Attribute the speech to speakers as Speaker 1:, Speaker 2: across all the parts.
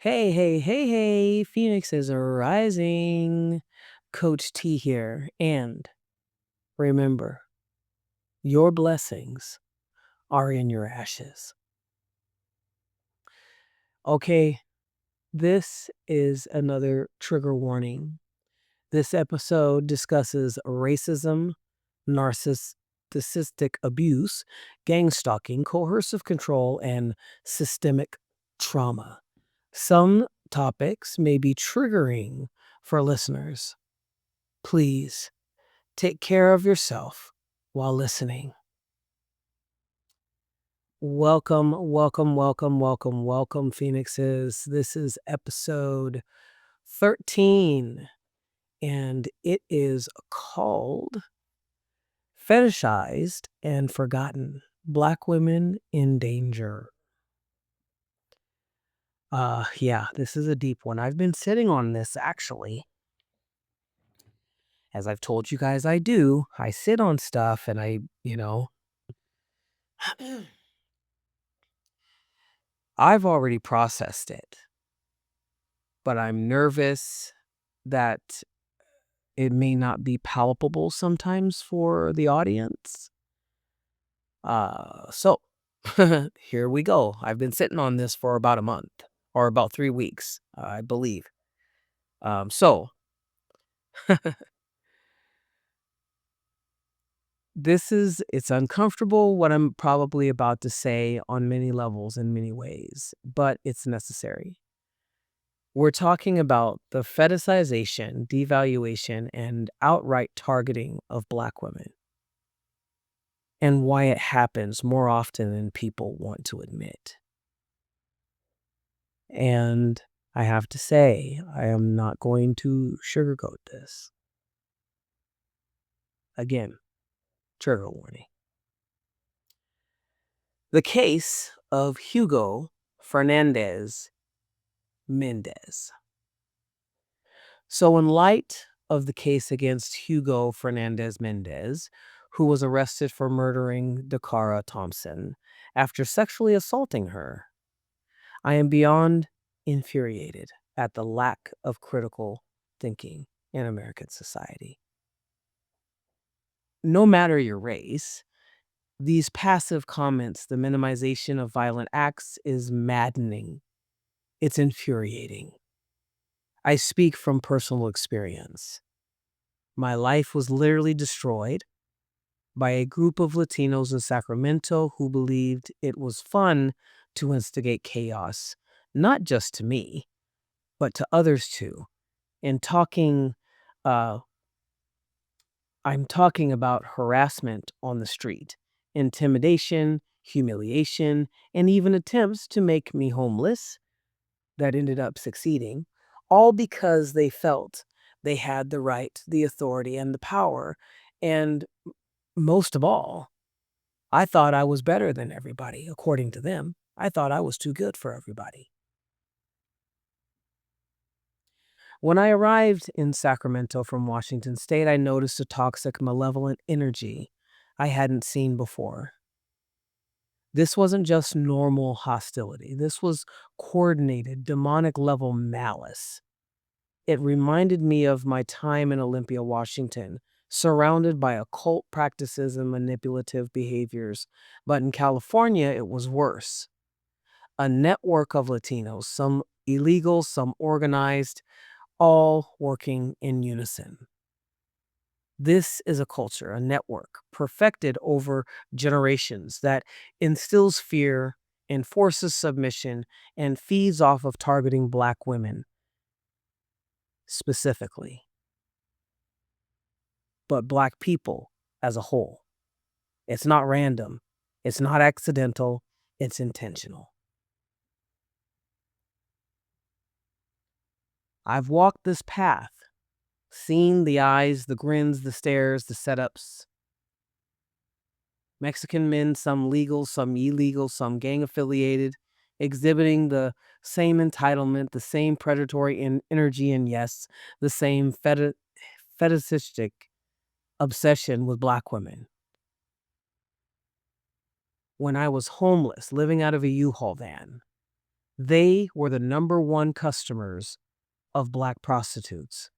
Speaker 1: Hey, hey, hey, hey, Phoenix is rising. Coach T here. And remember, your blessings are in your ashes. Okay, this is another trigger warning. This episode discusses racism, narcissistic abuse, gang stalking, coercive control, and systemic trauma. Some topics may be triggering for listeners. Please take care of yourself while listening. Welcome, welcome, welcome, welcome, welcome, Phoenixes. This is episode 13, and it is called Fetishized and Forgotten Black Women in Danger. Yeah, this is a deep one. I've been sitting on this actually. As I've told you guys I do. I sit on stuff and I've already processed it, but I'm nervous that it may not be palpable sometimes for the audience. So here we go. I've been sitting on this for about a month or about 3 weeks, I believe. So it's uncomfortable what I'm probably about to say on many levels in many ways, but it's necessary. We're talking about the fetishization, devaluation, and outright targeting of Black women, and why it happens more often than people want to admit. And I have to say, I am not going to sugarcoat this. Again, trigger warning. The case of Hugo Fernandez Mendez. So, in light of the case against Hugo Fernandez Mendez, who was arrested for murdering Dakara Thompson after sexually assaulting her, I am beyond infuriated at the lack of critical thinking in American society. No matter your race, these passive comments, the minimization of violent acts, is maddening. It's infuriating. I speak from personal experience. My life was literally destroyed by a group of Latinos in Sacramento who believed it was fun to instigate chaos, not just to me, but to others too. And uh, I'm talking about harassment on the street, intimidation, humiliation, and even attempts to make me homeless that ended up succeeding, all because they felt they had the right, the authority, and the power. And most of all, I thought I was better than everybody, according to them. I thought I was too good for everybody. When I arrived in Sacramento from Washington State, I noticed a toxic, malevolent energy I hadn't seen before. This wasn't just normal hostility. This was coordinated, demonic level malice. It reminded me of my time in Olympia, Washington, surrounded by occult practices and manipulative behaviors. But in California, it was worse. A network of Latinos, some illegal, some organized, all working in unison. This is a culture, a network, perfected over generations that instills fear, enforces submission, and feeds off of targeting Black women specifically, but Black people as a whole. It's not random, it's not accidental, it's intentional. I've walked this path, seen the eyes, the grins, the stares, the setups. Mexican men, some legal, some illegal, some gang affiliated, exhibiting the same entitlement, the same predatory energy, and yes, the same fetishistic obsession with Black women. When I was homeless, living out of a U-Haul van, They were the number one customers of Black prostitutes,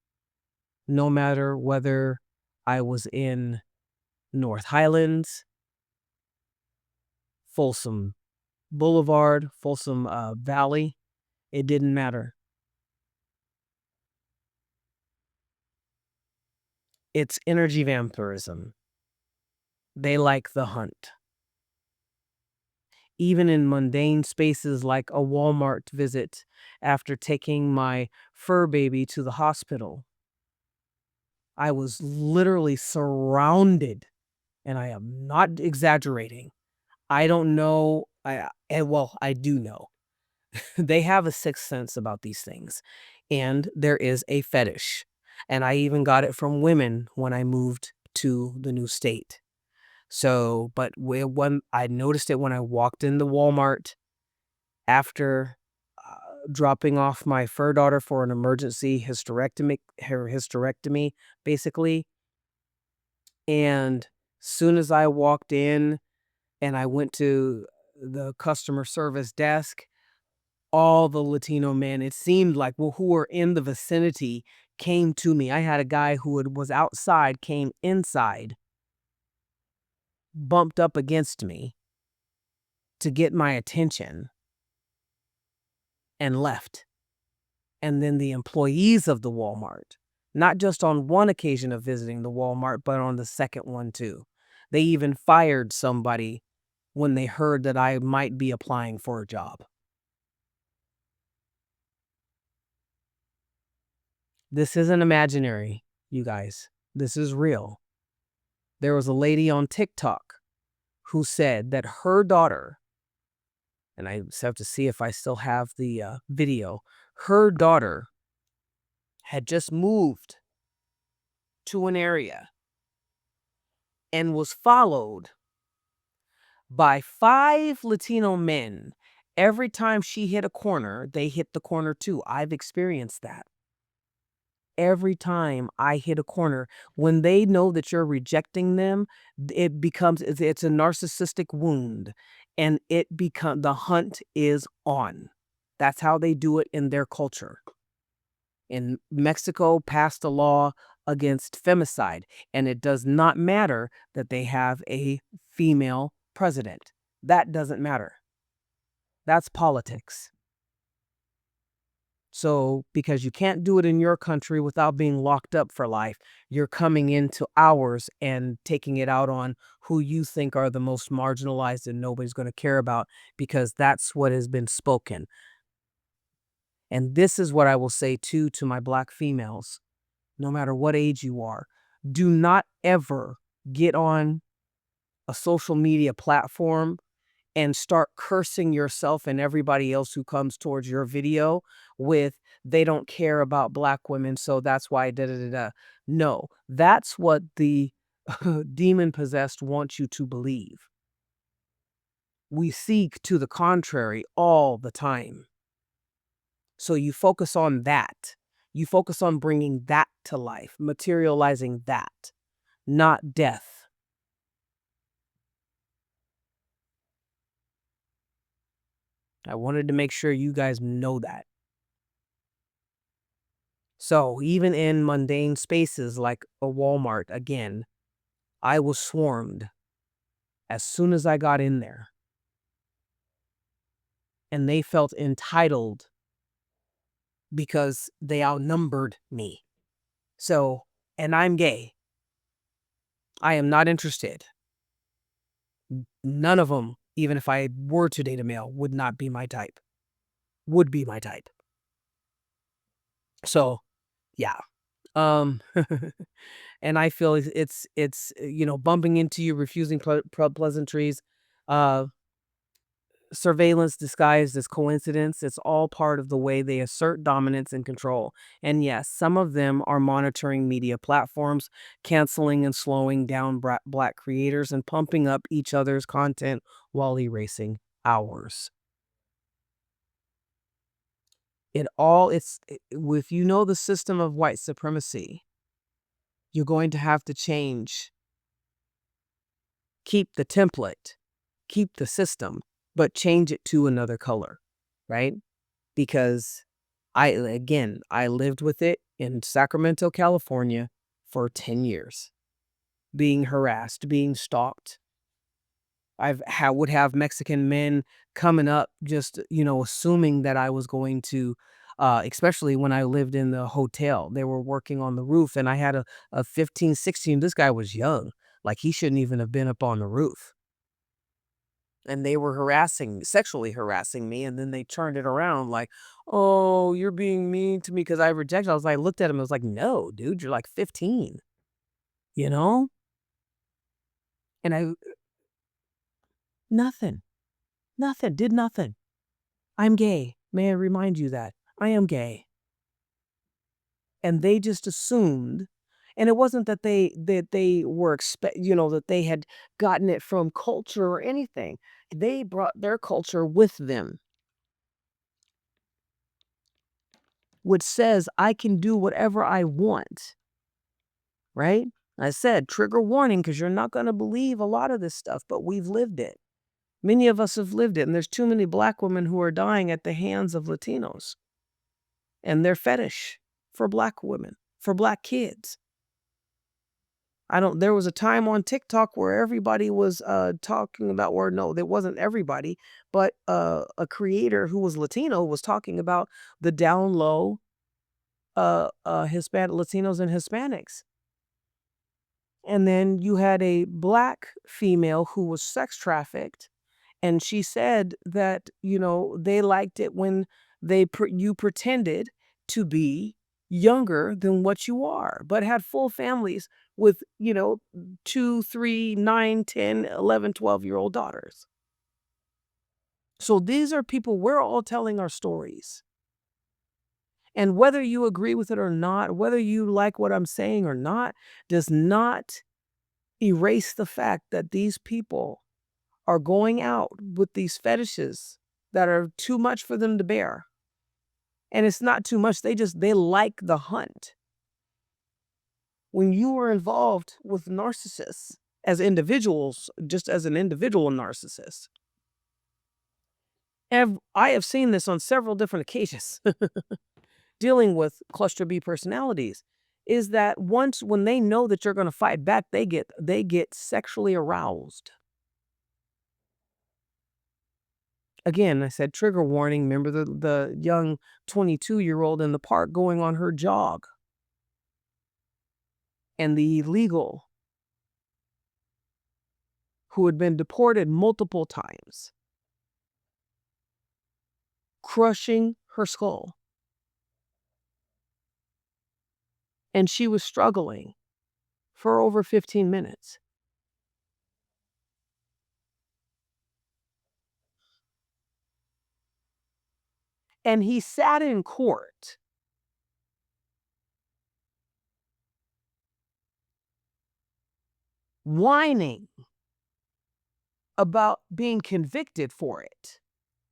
Speaker 1: no matter whether I was in North Highlands, Folsom Boulevard, Folsom Valley. It didn't matter. It's energy vampirism. They like the hunt. Even in mundane spaces like a Walmart visit after taking my fur baby to the hospital, I was literally surrounded, and I am not exaggerating. I don't know. Well, I do know. They have a sixth sense about these things, and there is a fetish. And I even got it from women when I moved to the new state. So, but when I noticed it when I walked into Walmart after dropping off my fur daughter for an emergency hysterectomy, basically. And soon as I walked in and I went to the customer service desk, all the Latino men, it seemed like, well, who were in the vicinity came to me. I had a guy who was outside, came inside, bumped up against me to get my attention, and left. And then the employees of the Walmart, not just on one occasion of visiting the Walmart, but on the second one too. They even fired somebody when they heard that I might be applying for a job. This isn't imaginary, you guys. This is real. There was a lady on TikTok who said that her daughter, and I just have to see if I still have the video, her daughter had just moved to an area and was followed by 5 Latino men. Every time she hit a corner, they hit the corner too. I've experienced that. Every time I hit a corner, when they know that you're rejecting them, it's a narcissistic wound, and the hunt is on. That's how they do it in their culture. In Mexico, passed a law against femicide, and it does not matter that they have a female president. That doesn't matter. That's politics. So, because you can't do it in your country without being locked up for life, you're coming into ours and taking it out on who you think are the most marginalized and nobody's going to care about, because that's what has been spoken. And this is what I will say too to my Black females, no matter what age you are. Do not ever get on a social media platform and start cursing yourself and everybody else who comes towards your video with, they don't care about Black women, so that's why da da da da. No, that's what the demon possessed wants you to believe. We seek to the contrary all the time. So you focus on that. You focus on bringing that to life, materializing that, not death. I wanted to make sure you guys know that. So even in mundane spaces like a Walmart, again, I was swarmed as soon as I got in there. And they felt entitled because they outnumbered me. So, and I'm gay. I am not interested. None of them, even if I were to date a male, would not be my type. Would be my type. So, yeah. Um and I feel it's bumping into you, refusing pleasantries, uh surveillance disguised as coincidence. It's all part of the way they assert dominance and control. And yes, some of them are monitoring media platforms, canceling and slowing down Black creators, and pumping up each other's content while erasing ours. If you know the system of white supremacy, you're going to have to change. Keep the template, keep the system, but change it to another color, right? because I lived with it in Sacramento, California for 10 years, being harassed, being stalked. Would have Mexican men coming up just, assuming that I was going to, especially when I lived in the hotel. They were working on the roof and I had a 15, 16. This guy was young. Like he shouldn't even have been up on the roof. And they were sexually harassing me. And then they turned it around like, oh, you're being mean to me because I rejected. I looked at him. I was like, no, dude, you're like 15, you know? And nothing, nothing, did nothing. I'm gay. May I remind you that I am gay. And they just assumed, and it wasn't that they were that they had gotten it from culture or anything. They brought their culture with them, which says I can do whatever I want, right? I said trigger warning because you're not going to believe a lot of this stuff, but we've lived it. Many of us have lived it, and there's too many black women who are dying at the hands of Latinos and their fetish for black women, for black kids. There was a time on TikTok where everybody was talking about, or no, there wasn't everybody, but a creator who was Latino was talking about the down low Hispanic Latinos and Hispanics. And then you had a black female who was sex trafficked. And she said that, they liked it when you pretended to be younger than what you are, but had full families with, 2, 3, 9, 10, 11, 12-year-old daughters. So these are people, we're all telling our stories. And whether you agree with it or not, whether you like what I'm saying or not, does not erase the fact that these people are going out with these fetishes that are too much for them to bear. And it's not too much. They like the hunt. When you are involved with narcissists as individuals, just as an individual narcissist, I have seen this on several different occasions dealing with cluster B personalities, is that when they know that you're going to fight back, they get sexually aroused. Again, I said trigger warning. Remember the young 22-year-old in the park going on her jog, and the illegal who had been deported multiple times, crushing her skull. And she was struggling for over 15 minutes. And he sat in court whining about being convicted for it.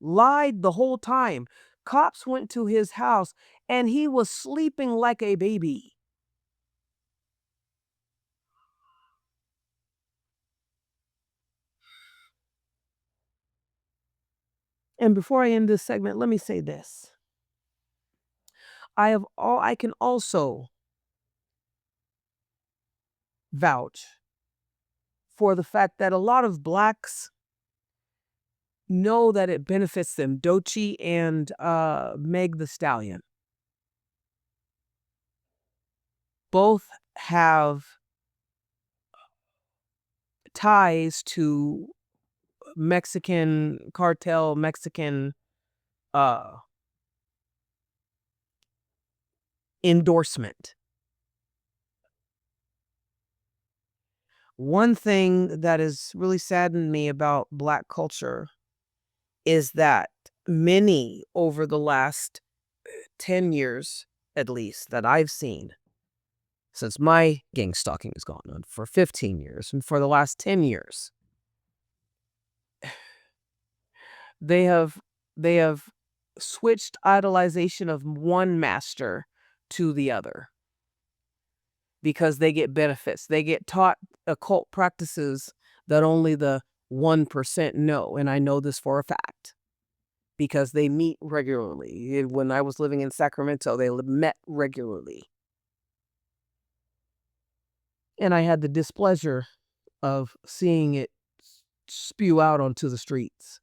Speaker 1: Lied the whole time. Cops went to his house and he was sleeping like a baby. And before I end this segment, let me say this. I can also vouch for the fact that a lot of blacks know that it benefits them. Doechii and Meg the Stallion both have ties to Mexican cartel, Mexican uh, endorsement. One thing that has really saddened me about black culture is that many over the last 10 years, at least, that I've seen, since my gang stalking has gone on for 15 years, and for the last 10 years, they have they have switched idolization of one master to the other because they get benefits. They get taught occult practices that only the 1% know, and I know this for a fact. because they meet regularly. When I was living in Sacramento, they met regularly. And I had the displeasure of seeing it spew out onto the streets.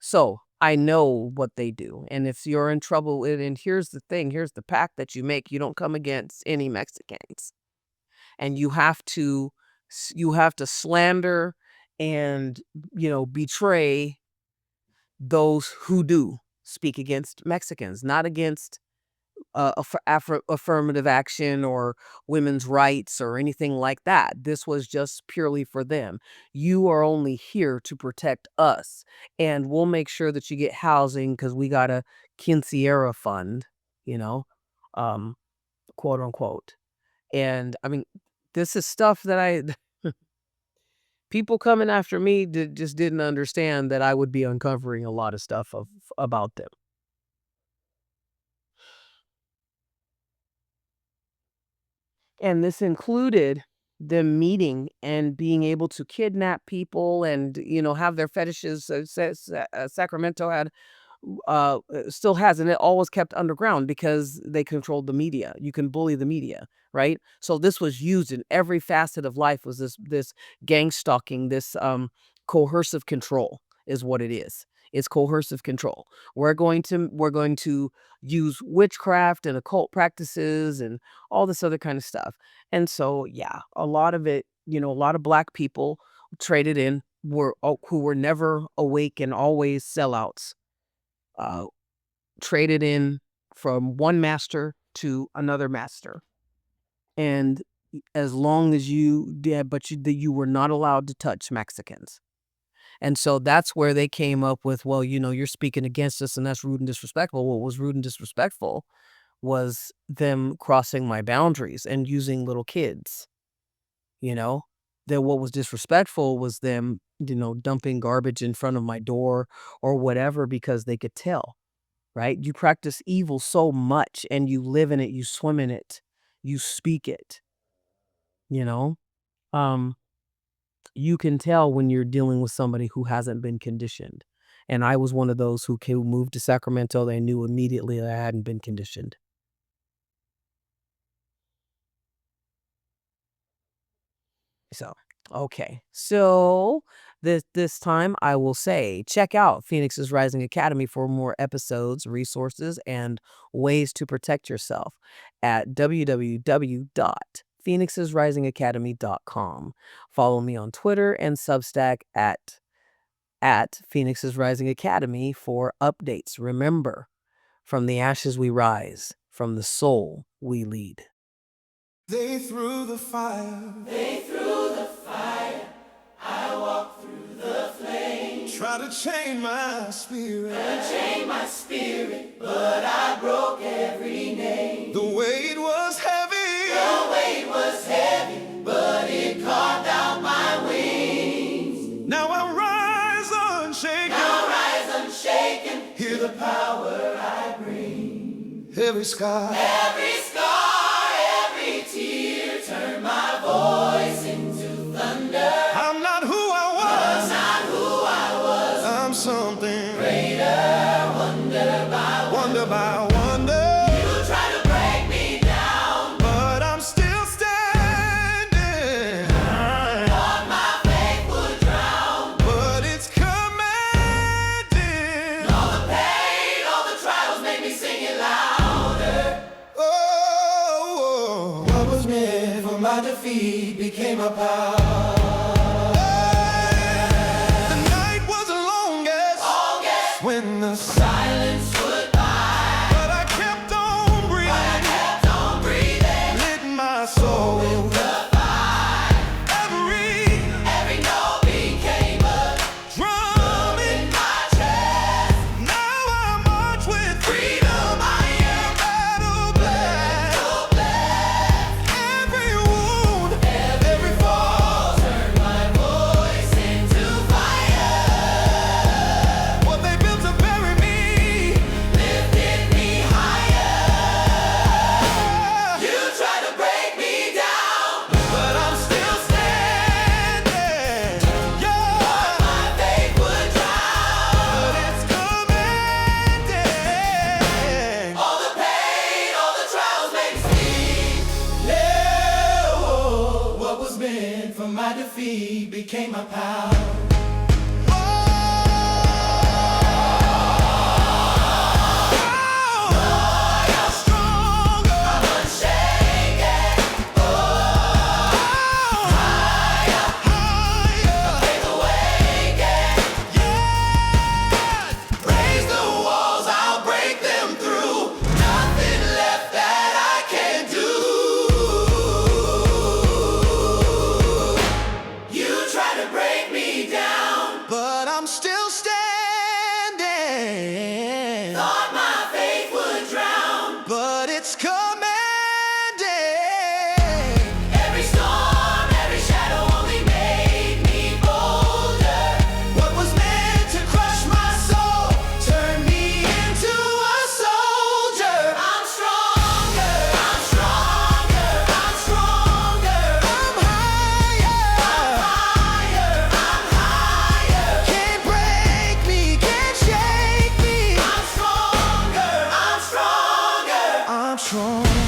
Speaker 1: So I know what they do. And if you're in trouble, and here's the thing, here's the pact that you make. You don't come against any Mexicans. And you have to slander and, betray those who do speak against Mexicans, not against affirmative action or women's rights or anything like that. This was just purely for them. You are only here to protect us, and we'll make sure that you get housing because we got a quinceañera fund, you know, um, quote unquote. And I mean, this is stuff that people coming after me just didn't understand that I would be uncovering a lot of stuff about them. And this included them meeting and being able to kidnap people and, have their fetishes. Sacramento had still has, and it always kept underground because they controlled the media. You can bully the media, right? So this was used in every facet of life. Was this gang stalking, this coercive control is what it is. It's coercive control. We're going to use witchcraft and occult practices and all this other kind of stuff. And so yeah, a lot of it, a lot of black people traded in who were never awake and always sellouts, uh, traded in from one master to another master. And as long as you did, but you were not allowed to touch Mexicans. And so that's where they came up with, well, you're speaking against us and that's rude and disrespectful. What was rude and disrespectful was them crossing my boundaries and using little kids, you know? That what was disrespectful was them, dumping garbage in front of my door or whatever because they could tell. Right? You practice evil so much and you live in it, you swim in it, you speak it, you know? Um, you can tell when you're dealing with somebody who hasn't been conditioned. And I was one of those who moved to Sacramento. They knew immediately that I hadn't been conditioned. So, okay. So this time I will say check out Phoenix's Rising Academy for more episodes, resources, and ways to protect yourself at www.phoenixesrisingacademy.com. Follow me on Twitter and Substack at Phoenix's Rising Academy for updates. Remember, from the ashes we rise, from the soul we lead. They threw the fire. Try to chain my spirit. But I broke every name. The weight was heavy. But it carved out my wings. Now I rise unshaken. Hear the power I bring. Every scar, every tear, turn my voice into thunder. I'm not who I was. I'm something greater, wonder by wonder. You try to break me down, but I'm still standing. Thought my faith would drown, but it's commanding. All the pain, all the trials make me sing it louder. Oh, what was meant for my defeat became a power. When the silence would by, but I kept on breathing, lit my soul with the fire. Every note became a drum in my chest. Now I march with freedom. I am battle blessed. Every wound, every fall.
Speaker 2: my defeat became my power. But I'm still standing. Thought my faith would drown, but it's commanding. Every storm, every shadow only made me bolder. What was meant to crush my soul turned me into a soldier. I'm stronger, I'm stronger, I'm stronger. I'm higher, I'm higher, I'm higher. Can't break me, can't shake me. I'm stronger, I'm stronger, I'm stronger.